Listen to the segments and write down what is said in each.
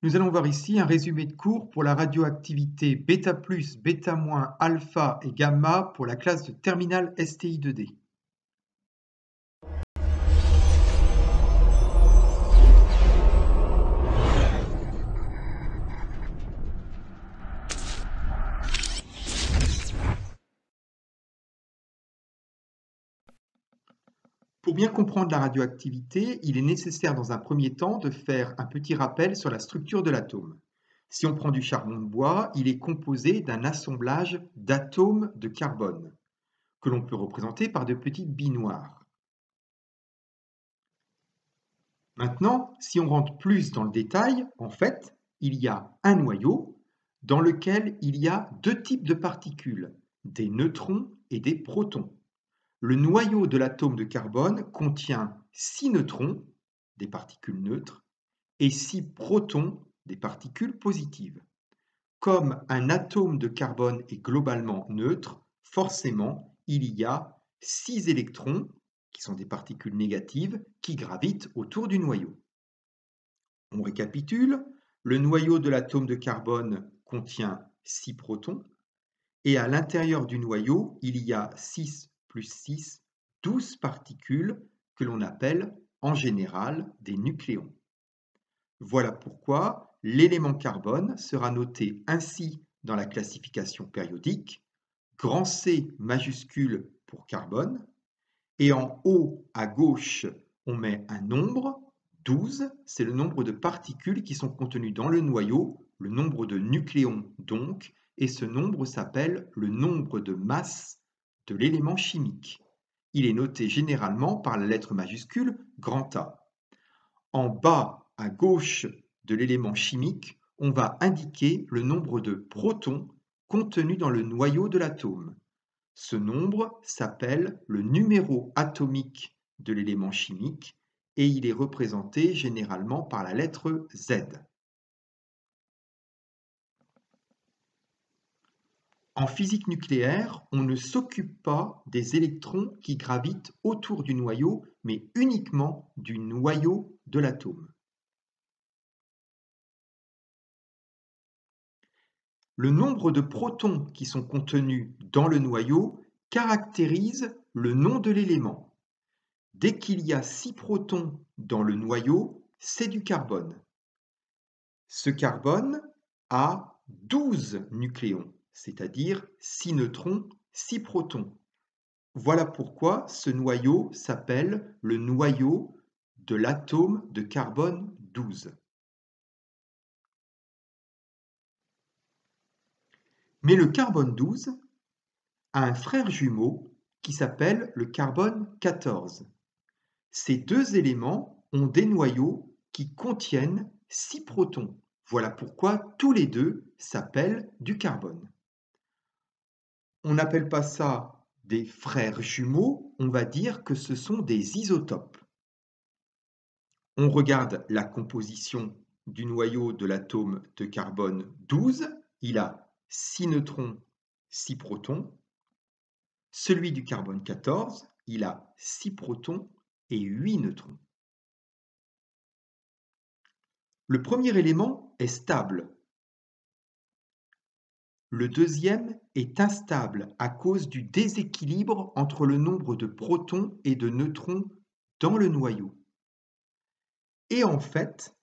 Nous allons voir ici un résumé de cours pour la radioactivité β+, β-, alpha et gamma pour la classe de terminale STI2D. Pour bien comprendre la radioactivité, il est nécessaire dans un premier temps de faire un petit rappel sur la structure de l'atome. Si on prend du charbon de bois, il est composé d'un assemblage d'atomes de carbone, que l'on peut représenter par de petites billes noires. Maintenant, si on rentre plus dans le détail, en fait, il y a un noyau dans lequel il y a deux types de particules, des neutrons et des protons. Le noyau de l'atome de carbone contient 6 neutrons, des particules neutres, et 6 protons, des particules positives. Comme un atome de carbone est globalement neutre, forcément, il y a 6 électrons, qui sont des particules négatives, qui gravitent autour du noyau. On récapitule, le noyau de l'atome de carbone contient 6 protons, et à l'intérieur du noyau, il y a 6 plus 6, 12 particules que l'on appelle en général des nucléons. Voilà pourquoi l'élément carbone sera noté ainsi dans la classification périodique, grand C majuscule pour carbone, et en haut à gauche, on met un nombre, 12, c'est le nombre de particules qui sont contenues dans le noyau, le nombre de nucléons donc, et ce nombre s'appelle le nombre de masse de l'élément chimique. Il est noté généralement par la lettre majuscule grand A. En bas à gauche de l'élément chimique, on va indiquer le nombre de protons contenus dans le noyau de l'atome. Ce nombre s'appelle le numéro atomique de l'élément chimique et il est représenté généralement par la lettre Z. En physique nucléaire, on ne s'occupe pas des électrons qui gravitent autour du noyau, mais uniquement du noyau de l'atome. Le nombre de protons qui sont contenus dans le noyau caractérise le nom de l'élément. Dès qu'il y a 6 protons dans le noyau, c'est du carbone. Ce carbone a 12 nucléons, c'est-à-dire 6 neutrons, 6 protons. Voilà pourquoi ce noyau s'appelle le noyau de l'atome de carbone 12. Mais le carbone 12 a un frère jumeau qui s'appelle le carbone 14. Ces deux éléments ont des noyaux qui contiennent 6 protons. Voilà pourquoi tous les deux s'appellent du carbone. On n'appelle pas ça des frères jumeaux, on va dire que ce sont des isotopes. On regarde la composition du noyau de l'atome de carbone 12. Il a 6 neutrons, 6 protons. Celui du carbone 14, il a 6 protons et 8 neutrons. Le premier élément est stable. Le deuxième est instable à cause du déséquilibre entre le nombre de protons et de neutrons dans le noyau. Et en fait,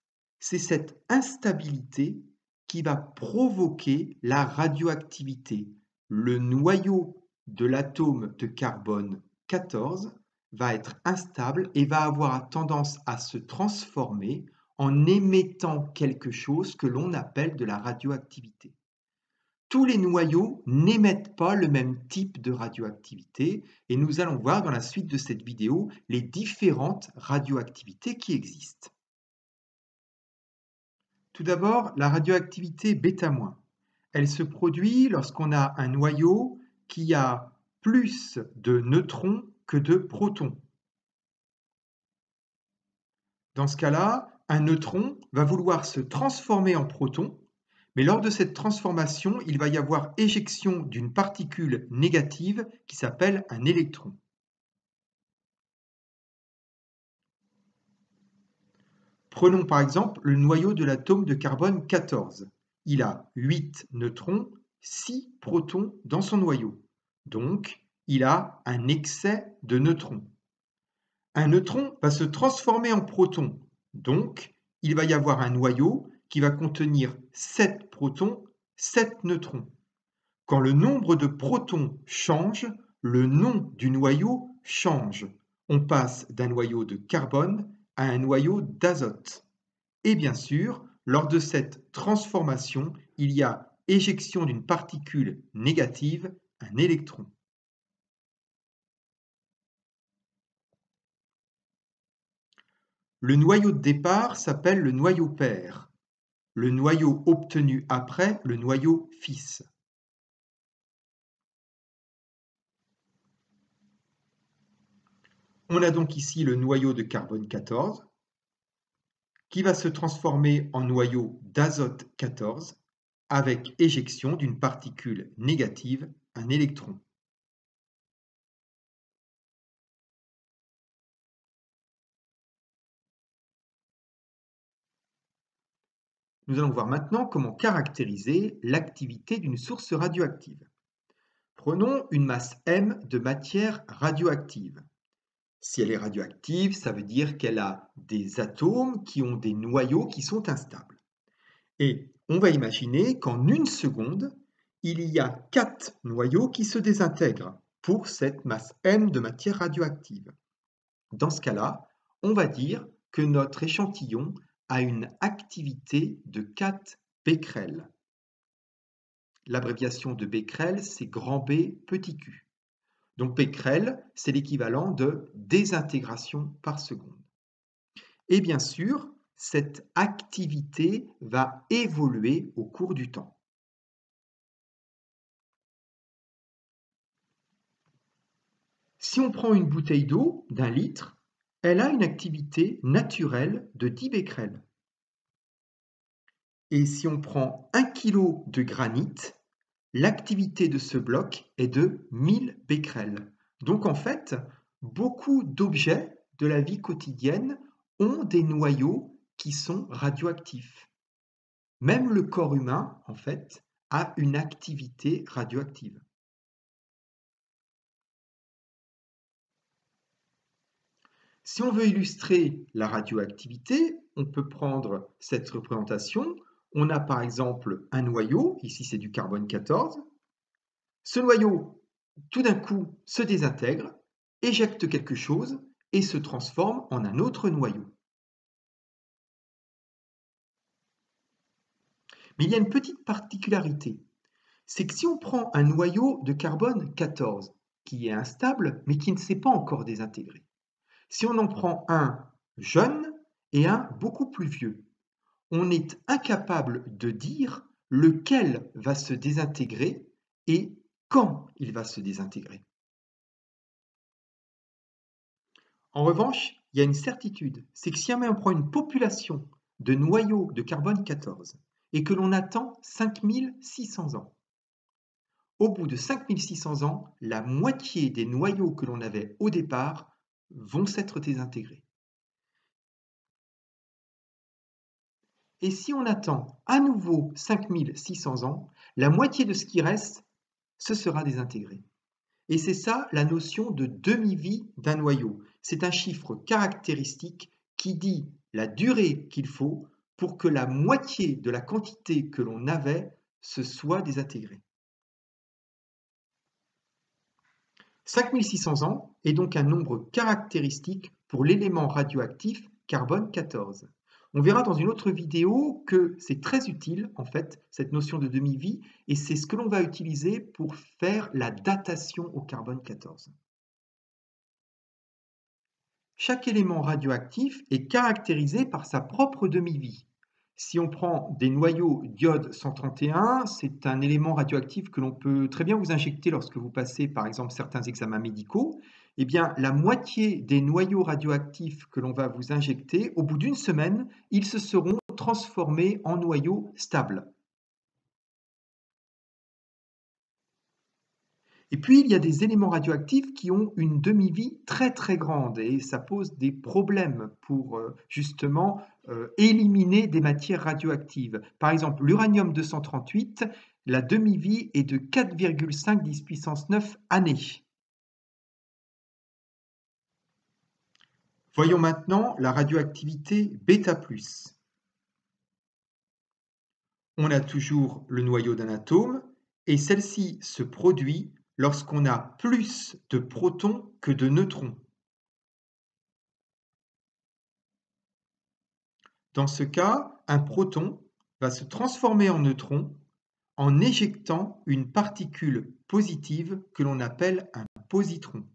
c'est cette instabilité qui va provoquer la radioactivité. Le noyau de l'atome de carbone 14 va être instable et va avoir tendance à se transformer en émettant quelque chose que l'on appelle de la radioactivité. Tous les noyaux n'émettent pas le même type de radioactivité et nous allons voir dans la suite de cette vidéo les différentes radioactivités qui existent. Tout d'abord, la radioactivité β-. Elle se produit lorsqu'on a un noyau qui a plus de neutrons que de protons. Dans ce cas-là, un neutron va vouloir se transformer en proton, mais lors de cette transformation, il va y avoir éjection d'une particule négative qui s'appelle un électron. Prenons par exemple le noyau de l'atome de carbone 14. Il a 8 neutrons, 6 protons dans son noyau. Donc, il a un excès de neutrons. Un neutron va se transformer en proton. Donc, il va y avoir un noyau qui va contenir 7 protons, 7 neutrons. Quand le nombre de protons change, le nom du noyau change. On passe d'un noyau de carbone à un noyau d'azote. Et bien sûr, lors de cette transformation, il y a éjection d'une particule négative, un électron. Le noyau de départ s'appelle le noyau père. Le noyau obtenu après, le noyau fils. On a donc ici le noyau de carbone 14 qui va se transformer en noyau d'azote 14 avec éjection d'une particule négative, un électron. Nous allons voir maintenant comment caractériser l'activité d'une source radioactive. Prenons une masse M de matière radioactive. Si elle est radioactive, ça veut dire qu'elle a des atomes qui ont des noyaux qui sont instables. Et on va imaginer qu'en une seconde, il y a 4 noyaux qui se désintègrent pour cette masse M de matière radioactive. Dans ce cas-là, on va dire que notre échantillon a une activité de 4 becquerels. L'abréviation de becquerel, c'est grand B, petit q. Donc becquerel, c'est l'équivalent de désintégration par seconde. Et bien sûr, cette activité va évoluer au cours du temps. Si on prend une bouteille d'eau d'1 litre, elle a une activité naturelle de 10 becquerels. Et si on prend 1 kg de granit, l'activité de ce bloc est de 1000 becquerels. Donc en fait, beaucoup d'objets de la vie quotidienne ont des noyaux qui sont radioactifs. Même le corps humain, en fait, a une activité radioactive. Si on veut illustrer la radioactivité, on peut prendre cette représentation. On a par exemple un noyau, ici c'est du carbone 14. Ce noyau, tout d'un coup, se désintègre, éjecte quelque chose et se transforme en un autre noyau. Mais il y a une petite particularité, c'est que si on prend un noyau de carbone 14 qui est instable mais qui ne s'est pas encore désintégré, si on en prend un jeune et un beaucoup plus vieux, on est incapable de dire lequel va se désintégrer et quand il va se désintégrer. En revanche, il y a une certitude, c'est que si on prend une population de noyaux de carbone 14 et que l'on attend 5600 ans, au bout de 5600 ans, la moitié des noyaux que l'on avait au départ vont s'être désintégrés. Et si on attend à nouveau 5600 ans, la moitié de ce qui reste se sera désintégré. Et c'est ça la notion de demi-vie d'un noyau. C'est un chiffre caractéristique qui dit la durée qu'il faut pour que la moitié de la quantité que l'on avait se soit désintégrée. 5600 ans est donc un nombre caractéristique pour l'élément radioactif carbone 14. On verra dans une autre vidéo que c'est très utile, en fait, cette notion de demi-vie, et c'est ce que l'on va utiliser pour faire la datation au carbone 14. Chaque élément radioactif est caractérisé par sa propre demi-vie. Si on prend des noyaux d'iode 131, c'est un élément radioactif que l'on peut très bien vous injecter lorsque vous passez par exemple certains examens médicaux. Eh bien, la moitié des noyaux radioactifs que l'on va vous injecter, au bout d'une semaine, ils se seront transformés en noyaux stables. Et puis, il y a des éléments radioactifs qui ont une demi-vie très très grande et ça pose des problèmes pour justement éliminer des matières radioactives. Par exemple, l'uranium-238, la demi-vie est de 4,5 10 puissance 9 années. Voyons maintenant la radioactivité β+. On a toujours le noyau d'un atome et celle-ci se produit lorsqu'on a plus de protons que de neutrons. Dans ce cas, un proton va se transformer en neutron en éjectant une particule positive que l'on appelle un positron.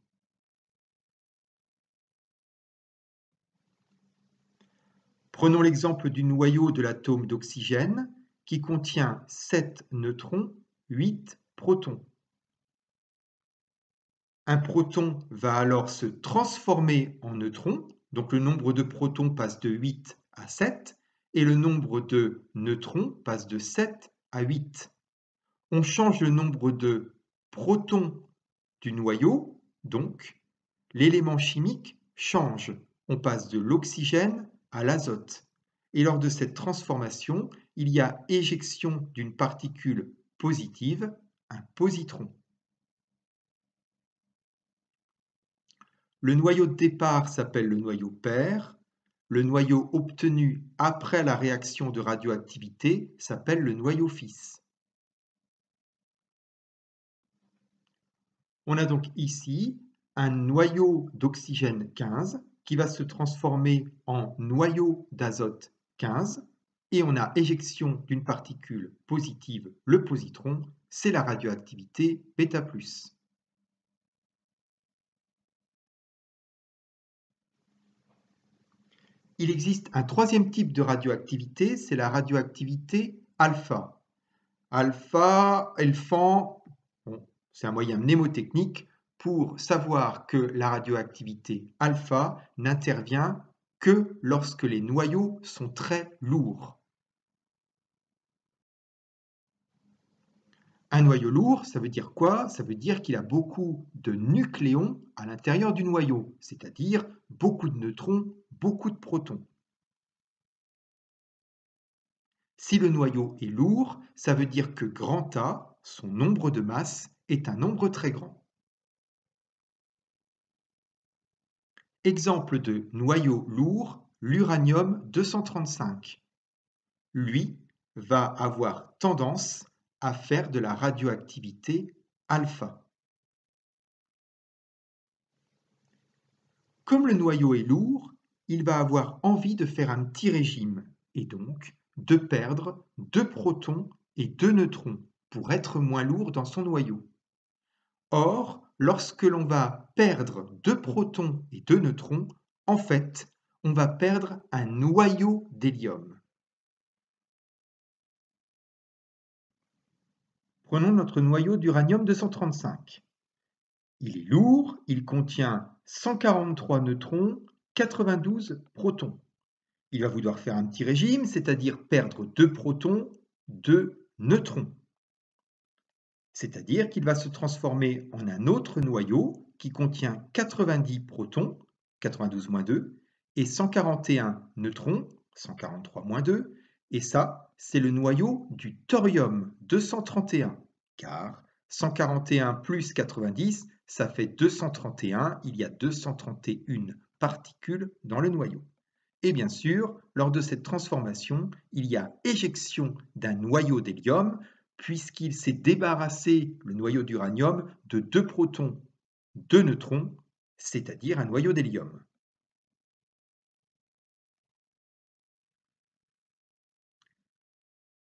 Prenons l'exemple du noyau de l'atome d'oxygène qui contient 7 neutrons, 8 protons. Un proton va alors se transformer en neutron, donc le nombre de protons passe de 8 à 7, et le nombre de neutrons passe de 7 à 8. On change le nombre de protons du noyau, donc l'élément chimique change. On passe de l'oxygène à l'azote. Et lors de cette transformation, il y a éjection d'une particule positive, un positron. Le noyau de départ s'appelle le noyau pair. Le noyau obtenu après la réaction de radioactivité s'appelle le noyau fils. On a donc ici un noyau d'oxygène 15 qui va se transformer en noyau d'azote 15 et on a éjection d'une particule positive, le positron, c'est la radioactivité β+. Il existe un troisième type de radioactivité, c'est la radioactivité alpha. Alpha, Elfan, bon, c'est un moyen mnémotechnique pour savoir que la radioactivité alpha n'intervient que lorsque les noyaux sont très lourds. Un noyau lourd, ça veut dire quoi? Ça veut dire qu'il a beaucoup de nucléons à l'intérieur du noyau, c'est-à-dire beaucoup de neutrons, beaucoup de protons. Si le noyau est lourd, ça veut dire que grand A, son nombre de masse, est un nombre très grand. Exemple de noyau lourd, l'uranium-235. Lui va avoir tendance à faire de la radioactivité alpha. Comme le noyau est lourd, il va avoir envie de faire un petit régime et donc de perdre 2 protons et 2 neutrons pour être moins lourd dans son noyau. Or, lorsque l'on va perdre 2 protons et 2 neutrons, en fait, on va perdre un noyau d'hélium. Prenons notre noyau d'uranium-235. Il est lourd, il contient 143 neutrons, 92 protons. Il va vouloir faire un petit régime, c'est-à-dire perdre 2 protons, 2 neutrons. C'est-à-dire qu'il va se transformer en un autre noyau qui contient 90 protons, 92-2, et 141 neutrons, 143-2, et ça, c'est le noyau du thorium-231, car 141 plus 90, ça fait 231, il y a 231 particules dans le noyau. Et bien sûr, lors de cette transformation, il y a éjection d'un noyau d'hélium, puisqu'il s'est débarrassé, le noyau d'uranium, de 2 protons, 2 neutrons, c'est-à-dire un noyau d'hélium.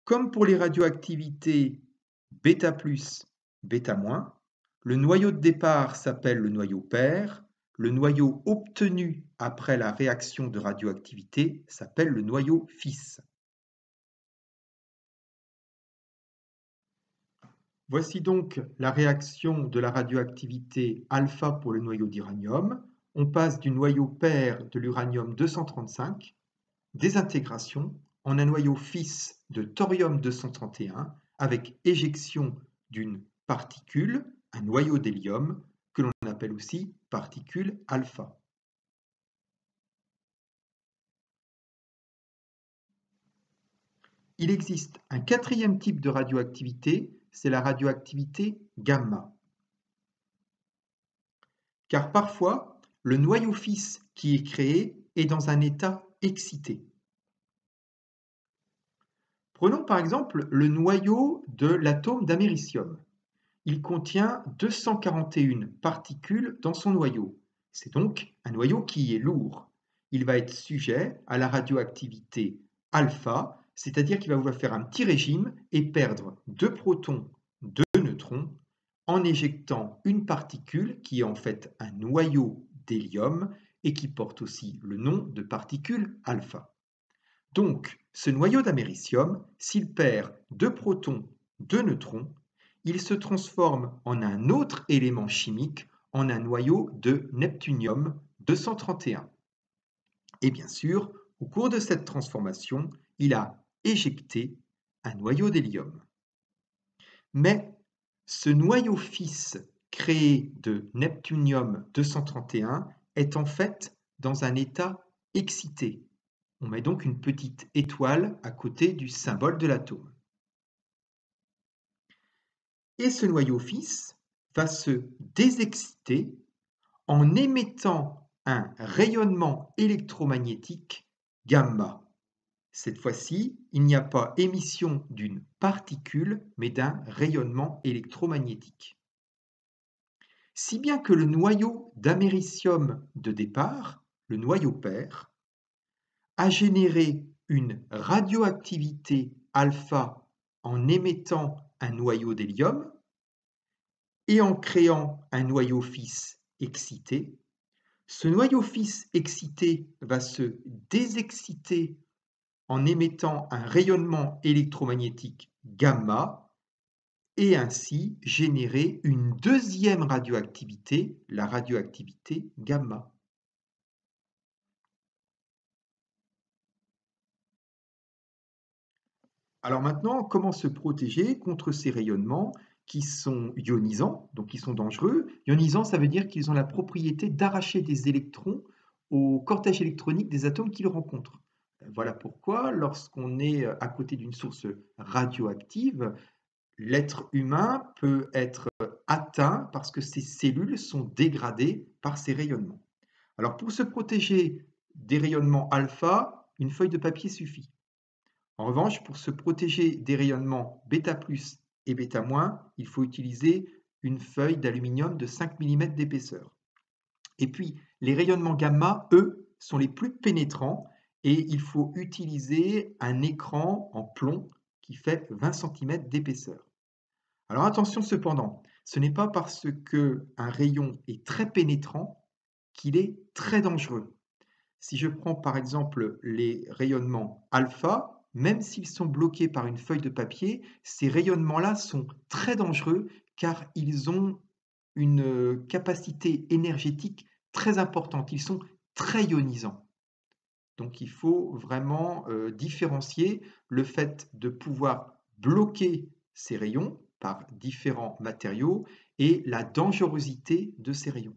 Comme pour les radioactivités β+, β-, le noyau de départ s'appelle le noyau pair, le noyau obtenu après la réaction de radioactivité s'appelle le noyau fils. Voici donc la réaction de la radioactivité alpha pour le noyau d'uranium. On passe du noyau pair de l'uranium-235, désintégration, en un noyau fils de thorium-231 avec éjection d'une particule, un noyau d'hélium que l'on appelle aussi particule alpha. Il existe un quatrième type de radioactivité, c'est la radioactivité gamma. Car parfois, le noyau fils qui est créé est dans un état excité. Prenons par exemple le noyau de l'atome d'américium. Il contient 241 particules dans son noyau. C'est donc un noyau qui est lourd. Il va être sujet à la radioactivité alpha, c'est-à-dire qu'il va vouloir faire un petit régime et perdre 2 protons, 2 neutrons, en éjectant une particule qui est en fait un noyau d'hélium et qui porte aussi le nom de particule alpha. Donc, ce noyau d'américium, s'il perd 2 protons, 2 neutrons, il se transforme en un autre élément chimique, en un noyau de neptunium-231. Et bien sûr, au cours de cette transformation, il a éjecté un noyau d'hélium. Mais ce noyau fils créé de neptunium-231 est en fait dans un état excité. On met donc une petite étoile à côté du symbole de l'atome. Et ce noyau fils va se désexciter en émettant un rayonnement électromagnétique gamma. Cette fois-ci, il n'y a pas émission d'une particule, mais d'un rayonnement électromagnétique. Si bien que le noyau d'américium de départ, le noyau père, a généré une radioactivité alpha en émettant un noyau d'hélium et en créant un noyau fils excité. Ce noyau fils excité va se désexciter en émettant un rayonnement électromagnétique gamma et ainsi générer une deuxième radioactivité, la radioactivité gamma. Alors maintenant, comment se protéger contre ces rayonnements qui sont ionisants, donc qui sont dangereux? Ionisants, ça veut dire qu'ils ont la propriété d'arracher des électrons au cortège électronique des atomes qu'ils rencontrent. Voilà pourquoi, lorsqu'on est à côté d'une source radioactive, l'être humain peut être atteint parce que ses cellules sont dégradées par ces rayonnements. Alors pour se protéger des rayonnements alpha, une feuille de papier suffit. En revanche, pour se protéger des rayonnements β+ et β-, il faut utiliser une feuille d'aluminium de 5 mm d'épaisseur. Et puis, les rayonnements gamma, eux, sont les plus pénétrants et il faut utiliser un écran en plomb qui fait 20 cm d'épaisseur. Alors attention cependant, ce n'est pas parce qu'un rayon est très pénétrant qu'il est très dangereux. Si je prends par exemple les rayonnements alpha, même s'ils sont bloqués par une feuille de papier, ces rayonnements-là sont très dangereux car ils ont une capacité énergétique très importante. Ils sont très ionisants. Donc il faut vraiment différencier le fait de pouvoir bloquer ces rayons par différents matériaux et la dangerosité de ces rayons.